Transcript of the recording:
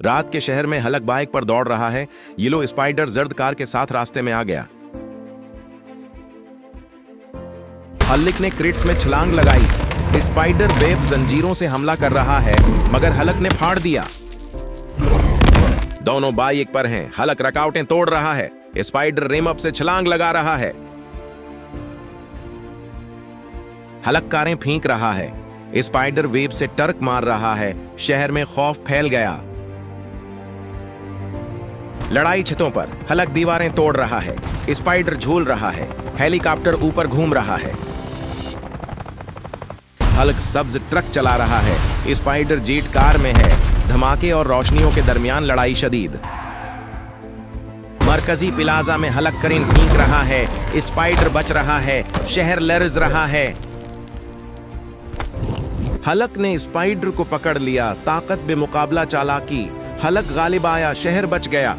रात के शहर में हलक बाइक पर दौड़ रहा है। येलो स्पाइडर जर्द कार के साथ रास्ते में आ गया। हलक ने क्रिट्स में छलांग लगाई। स्पाइडर वेब जंजीरों से हमला कर रहा है, मगर हलक ने फाड़ दिया। दोनों बाइक पर हैं। हलक रकावटें तोड़ रहा है। स्पाइडर रिम अप से छलांग लगा रहा है। हलक कारें फेंक रहा है। स्पाइडर वेब से टर्क मार रहा है। शहर में खौफ फैल गया। लड़ाई छतों पर। हलक दीवारें तोड़ रहा है। स्पाइडर झूल रहा है। हेलीकॉप्टर ऊपर घूम रहा है। हलक सब्ज ट्रक चला रहा है। स्पाइडर जेट कार में है। धमाके और रोशनियों के दरमियान लड़ाई शदीद। मरकजी प्लाजा में हलक करें फेंक रहा है। स्पाइडर बच रहा है। शहर लर्ज रहा है। हलक ने स्पाइडर को पकड़ लिया। ताकत बेमुकाबला चालाकी। हलक गालिब आया। शहर बच गया।